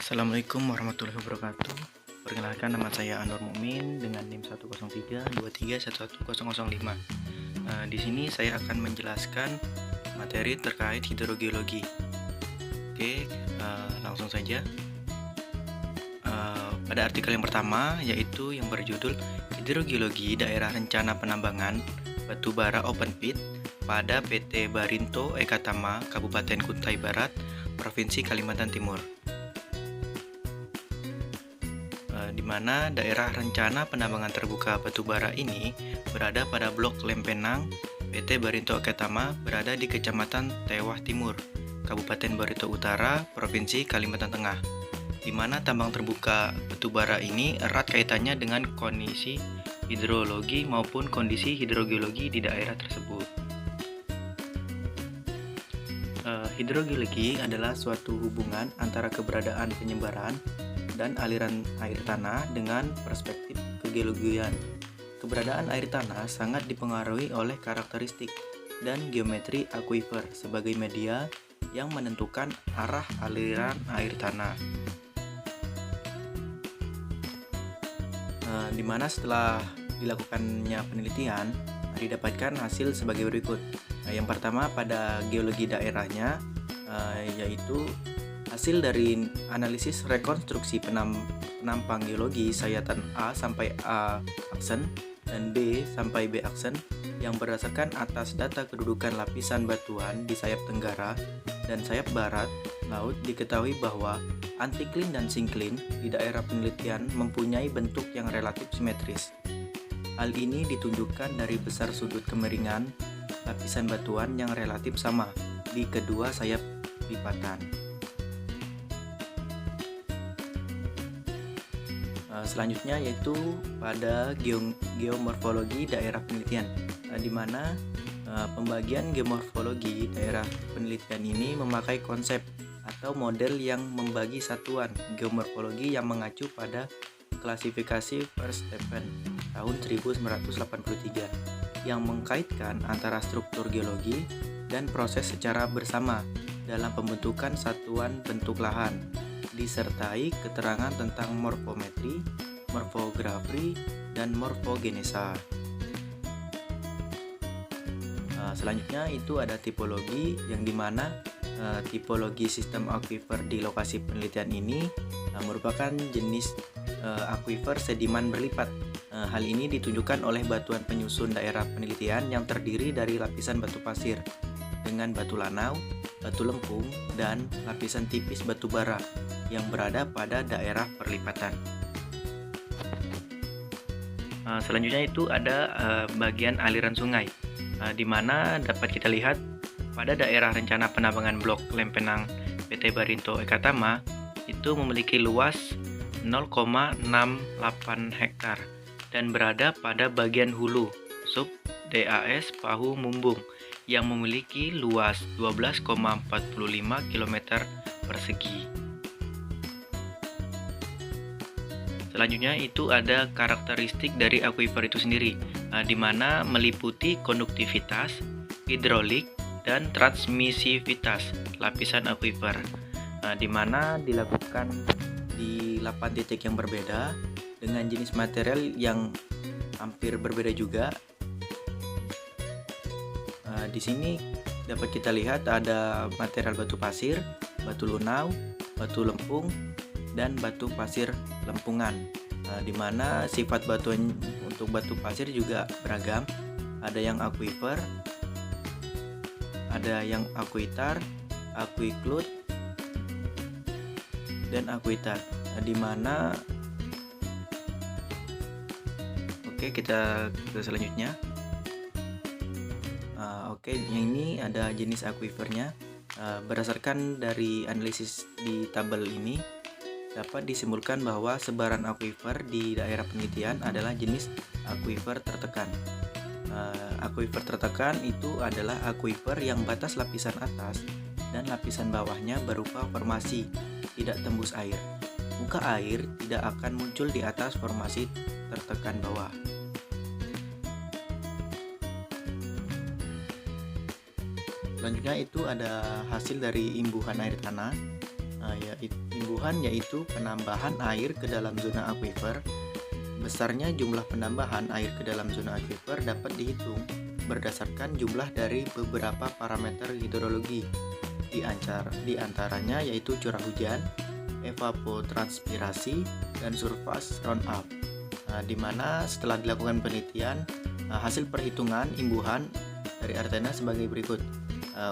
Assalamualaikum warahmatullahi wabarakatuh. Perkenalkan, nama saya Anwar Mukmin dengan NIM 10323111005. Di sini saya akan menjelaskan materi terkait hidrogeologi. Oke, langsung saja. Pada artikel yang pertama, yaitu yang berjudul Hidrogeologi Daerah Rencana Penambangan Batu Bara Open Pit pada PT Barinto Ekatama, Kabupaten Kutai Barat, Provinsi Kalimantan Timur. Di mana daerah rencana penambangan terbuka batu bara ini berada pada Blok Lempenang. PT Barinto Ekatama berada di Kecamatan Tewah Timur, Kabupaten Barito Utara, Provinsi Kalimantan Tengah, di mana tambang terbuka batu bara ini erat kaitannya dengan kondisi hidrologi maupun kondisi hidrogeologi di daerah tersebut. Hidrogeologi adalah suatu hubungan antara keberadaan penyebaran dan aliran air tanah dengan perspektif kegeologian. Keberadaan air tanah sangat dipengaruhi oleh karakteristik dan geometri akuifer sebagai media yang menentukan arah aliran air tanah. Di mana setelah dilakukannya penelitian, didapatkan hasil sebagai berikut. Yang pertama, pada geologi daerahnya, yaitu hasil dari analisis rekonstruksi penampang geologi sayatan A sampai A aksen dan B sampai B aksen yang berdasarkan atas data kedudukan lapisan batuan di sayap tenggara dan sayap barat laut, diketahui bahwa antiklin dan sinklin di daerah penelitian mempunyai bentuk yang relatif simetris. Hal ini ditunjukkan dari besar sudut kemiringan lapisan batuan yang relatif sama di kedua sayap lipatan. Selanjutnya yaitu pada geomorfologi daerah penelitian, di mana pembagian geomorfologi daerah penelitian ini memakai konsep atau model yang membagi satuan geomorfologi yang mengacu pada klasifikasi Verstappen tahun 1983 yang mengkaitkan antara struktur geologi dan proses secara bersama dalam pembentukan satuan bentuk lahan, disertai keterangan tentang morfometri, morfografi, dan morfogenesa. Selanjutnya itu ada tipologi, yang dimana tipologi sistem akuifer di lokasi penelitian ini merupakan jenis akuifer sediman berlipat. Hal ini ditunjukkan oleh batuan penyusun daerah penelitian yang terdiri dari lapisan batu pasir dengan batu lanau, batu lempung, dan lapisan tipis batu bara yang berada pada daerah perlipatan. Selanjutnya itu ada bagian aliran sungai, di mana dapat kita lihat pada daerah rencana penambangan Blok Lempenang PT Barinto Ekatama itu memiliki luas 0,68 hektar dan berada pada bagian hulu sub DAS Pahu Mumbung yang memiliki luas 12,45 km persegi. Selanjutnya itu ada karakteristik dari akuifer itu sendiri, di mana meliputi konduktivitas, hidrolik, dan transmisivitas lapisan akuifer, di mana dilakukan di 8 titik yang berbeda dengan jenis material yang hampir berbeda juga. Di sini dapat kita lihat ada material batu pasir, batu lunau, batu lempung, dan batu pasir lempungan, di mana sifat batuan untuk batu pasir juga beragam. Ada yang akuifer, ada yang akuitar, akuiklut, dan akuitar, di mana kita ke selanjutnya. Yang ini ada jenis akuifernya. Berdasarkan dari analisis di tabel ini, dapat disimpulkan bahwa sebaran akuifer di daerah penelitian adalah jenis akuifer tertekan. Akuifer tertekan itu adalah akuifer yang batas lapisan atas dan lapisan bawahnya berupa formasi tidak tembus air. Muka air tidak akan muncul di atas formasi tertekan bawah. Selanjutnya itu ada hasil dari imbuhan air tanah. Imbuhan yaitu penambahan air ke dalam zona aquifer. Besarnya jumlah penambahan air ke dalam zona aquifer dapat dihitung berdasarkan jumlah dari beberapa parameter hidrologi. Di antaranya yaitu curah hujan, evapotranspirasi, dan surface runoff. Di mana setelah dilakukan penelitian, hasil perhitungan imbuhan dari Airtanah sebagai berikut.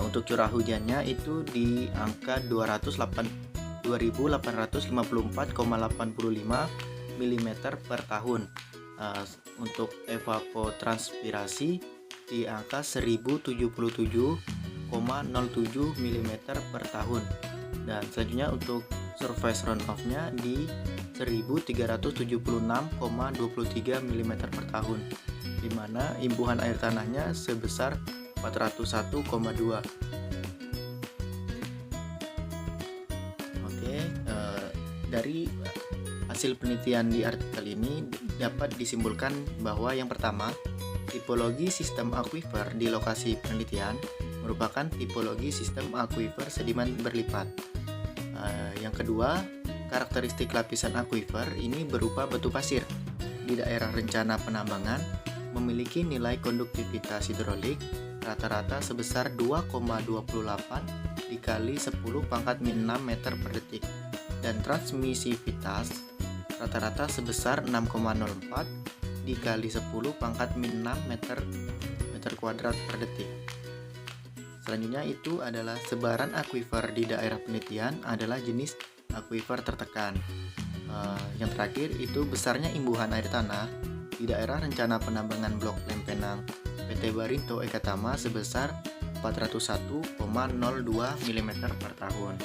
Untuk curah hujannya itu di angka 2854,85 mm per tahun. Untuk evapotranspirasi di angka 1077,07 mm per tahun. Dan selanjutnya untuk surface runoff-nya di 1376,23 mm per tahun, di mana imbuhan air tanahnya sebesar 401,2. Dari hasil penelitian di artikel ini dapat disimpulkan bahwa yang pertama, tipologi sistem aquifer di lokasi penelitian merupakan tipologi sistem aquifer sedimen berlipat. Yang kedua, karakteristik lapisan aquifer ini berupa batu pasir di daerah rencana penambangan memiliki nilai konduktivitas hidrolik rata-rata sebesar 2,28 dikali 10⁻⁶ meter per detik dan transmisivitas rata-rata sebesar 6,04 dikali 10⁻⁷ meter kuadrat per detik. Selanjutnya itu adalah sebaran aquifer di daerah penelitian adalah jenis aquifer tertekan. Yang terakhir itu besarnya imbuhan air tanah di daerah rencana penambangan Blok Lempenang PT Barinto Ekatama sebesar 401,02 mm per tahun.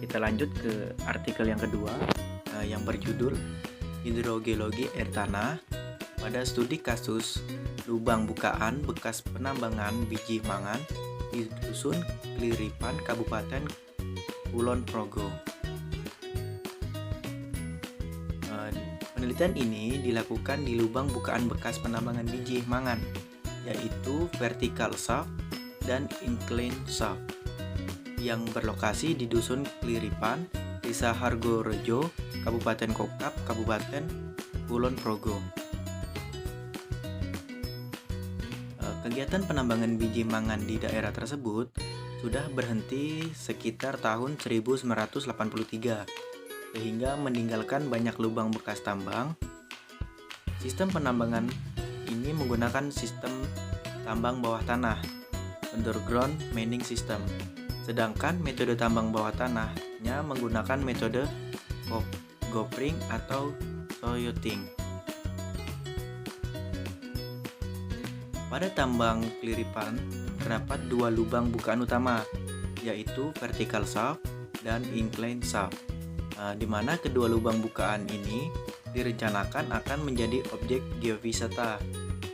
Kita lanjut ke artikel yang kedua yang berjudul Hidrogeologi Air Tanah pada studi kasus lubang bukaan bekas penambangan biji mangan di Dusun Keliripan, Kabupaten Kulon Progo. Penelitian ini dilakukan di lubang bukaan bekas penambangan biji mangan, yaitu vertical shaft dan incline shaft, yang berlokasi di Dusun Keliripan, Desa Hargorejo, Kabupaten Kokap, Kabupaten Kulon Progo. Kegiatan penambangan biji mangan di daerah tersebut sudah berhenti sekitar tahun 1983, sehingga meninggalkan banyak lubang bekas tambang. Sistem penambangan ini menggunakan sistem tambang bawah tanah, underground mining system. Sedangkan metode tambang bawah tanahnya menggunakan metode gopring atau soyoting. Pada tambang Keliripan terdapat dua lubang bukaan utama, yaitu vertical shaft dan incline shaft, di mana kedua lubang bukaan ini direncanakan akan menjadi objek geowisata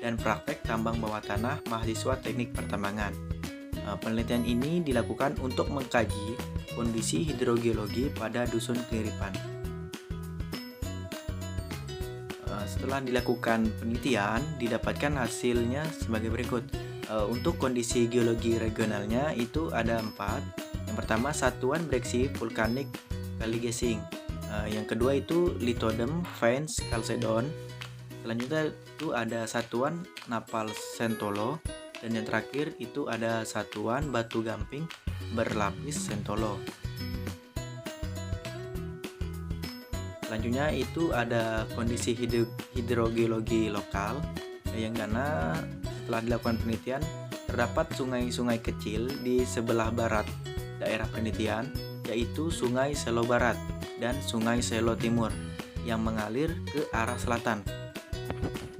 dan praktek tambang bawah tanah mahasiswa teknik pertambangan. Penelitian ini dilakukan untuk mengkaji kondisi hidrogeologi pada Dusun Keliripan. Setelah dilakukan penelitian, didapatkan hasilnya sebagai berikut. Untuk kondisi geologi regionalnya itu ada 4. Yang pertama, satuan breksi vulkanik Kaligesing. Yang kedua itu Lithoderm Veins Chalcedon. Selanjutnya itu ada satuan Napal Sentolo. Dan yang terakhir itu ada satuan batu gamping berlapis Sentolo. Selanjutnya itu ada kondisi hidrogeologi lokal, yang mana setelah dilakukan penelitian terdapat sungai-sungai kecil di sebelah barat daerah penelitian, yaitu Sungai Selo Barat dan Sungai Selo Timur yang mengalir ke arah selatan.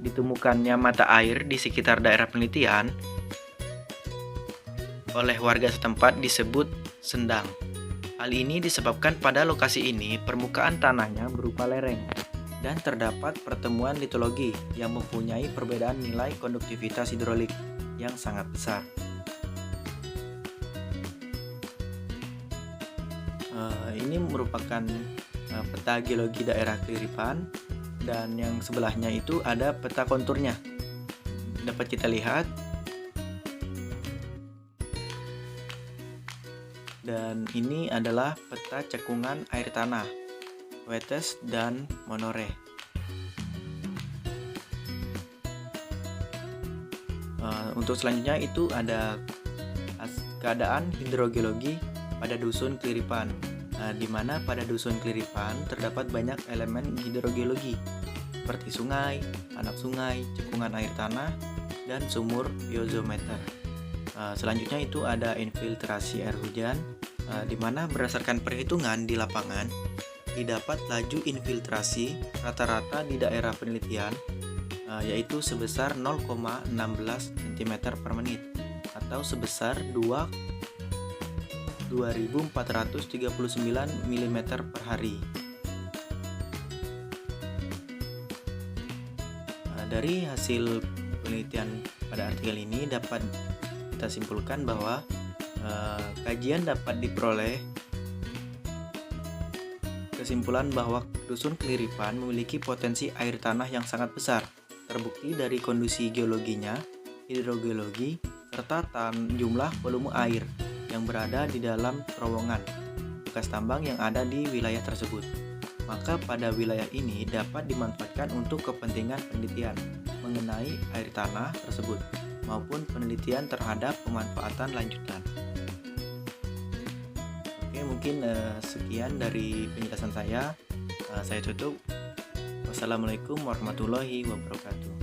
Ditemukannya mata air di sekitar daerah penelitian oleh warga setempat disebut sendang. Hal ini disebabkan pada lokasi ini permukaan tanahnya berupa lereng dan terdapat pertemuan litologi yang mempunyai perbedaan nilai konduktivitas hidrolik yang sangat besar. Ini merupakan peta geologi daerah Keliripan, dan yang sebelahnya itu ada peta konturnya. Dapat kita lihat Dan ini adalah peta cekungan air tanah, Waites dan Monore. Untuk selanjutnya itu ada keadaan hidrogeologi pada dusun Kliripan, di mana pada dusun Kliripan terdapat banyak elemen hidrogeologi seperti sungai, anak sungai, cekungan air tanah, dan sumur piezometer. Selanjutnya itu ada infiltrasi air hujan, di mana berdasarkan perhitungan di lapangan didapat laju infiltrasi rata-rata di daerah penelitian yaitu sebesar 0,16 cm per menit atau sebesar 2439 mm per hari. Dari hasil penelitian pada artikel ini dapat kita simpulkan bahwa kajian dapat diperoleh kesimpulan bahwa dusun Kliripan memiliki potensi air tanah yang sangat besar, terbukti dari kondisi geologinya, hidrogeologi, serta jumlah volume air yang berada di dalam terowongan bekas tambang yang ada di wilayah tersebut. Maka pada wilayah ini dapat dimanfaatkan untuk kepentingan penelitian mengenai air tanah tersebut maupun penelitian terhadap pemanfaatan lanjutan. Oke, mungkin sekian dari penjelasan saya. Saya tutup. Wassalamualaikum warahmatullahi wabarakatuh.